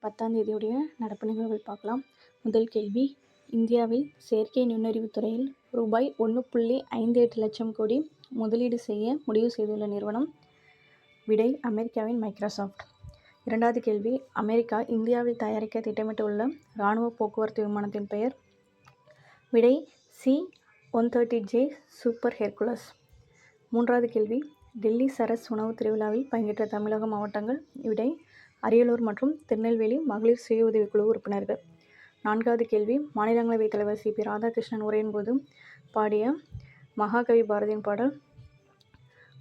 10ஆம் தேதியுடைய நடப்பு நிகழ்வுகள் பார்க்கலாம். முதல் கேள்வி, இந்தியாவில் செயற்கை நுண்ணறிவு துறையில் ரூபாய் 1.58 லட்சம் கோடி முதலீடு செய்ய முடிவு செய்துள்ள நிறுவனம். விடை அமெரிக்காவின் மைக்ரோசாஃப்ட். இரண்டாவது கேள்வி, அமெரிக்கா இந்தியாவில் தயாரிக்க திட்டமிட்டுள்ள இராணுவ போக்குவரத்து விமானத்தின் பெயர். விடை C-130J சூப்பர் ஹெர்குலஸ். மூன்றாவது கேள்வி, டெல்லி சரஸ் உணவு திருவிழாவில் பங்கேற்ற தமிழக மாவட்டங்கள். விடை அரியலூர் மற்றும் திருநெல்வேலி மகளிர் சுய உதவிக்குழு உறுப்பினர்கள். நான்காவது கேள்வி, மாநிலங்களவைத் தலைவர் சி.பி. ராதாகிருஷ்ணன் உரையின் போது பாடிய மகாகவி பாரதியின் பாடல்.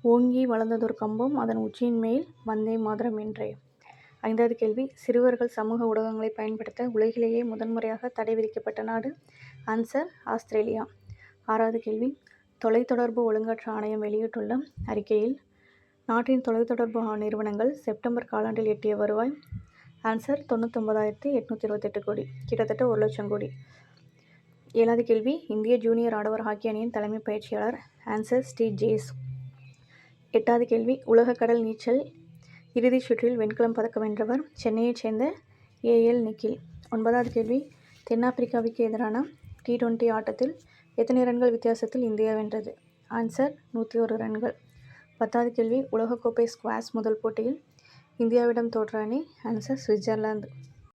ஓங்கி வளர்ந்ததொரு கம்பம் அதன் உச்சியின் மேல் வந்தே மாதரம் என்றே. ஐந்தாவது கேள்வி, சிறுவர்கள் சமூக ஊடகங்களை பயன்படுத்த உலகிலேயே முதன்முறையாக தடை விதிக்கப்பட்ட நாடு. Answer Australia. ஆறாவது கேள்வி, தொலைத்தொடர்பு ஒழுங்கற்ற ஆணையம் வெளியிட்டுள்ள அறிக்கையில் நாட்டின் தொலைத்தொடர்பு நிறுவனங்கள் செப்டம்பர் காலாண்டில் எட்டிய வருவாய். ஆன்சர் 99,828 கோடி, கிட்டத்தட்ட 1 லட்சம் கோடி. ஏழாவது கேள்வி, இந்திய ஜூனியர் ஆடவர் ஹாக்கி அணியின் தலைமை பயிற்சியாளர். ஆன்சர் ஸ்டீவ் ஜேஸ். எட்டாவது கேள்வி, உலக கடல் நீச்சல் இறுதிச் சுற்றில் வெண்கலம் பதக்கம் வென்றவர். சென்னையைச் சேர்ந்த ஏ.எல். நிக்கில். ஒன்பதாவது கேள்வி, தென்னாப்பிரிக்காவுக்கு எதிரான T20 ஆட்டத்தில் எத்தனை ரன்கள் வித்தியாசத்தில் இந்தியா வென்றது. ஆன்சர் 101 ரன்கள். 10வது கேள்வி, உலகக்கோப்பை ஸ்குவாஷ் முதல் போட்டியில் இந்தியாவிடம் தோற்ற அணி. Answer Switzerland.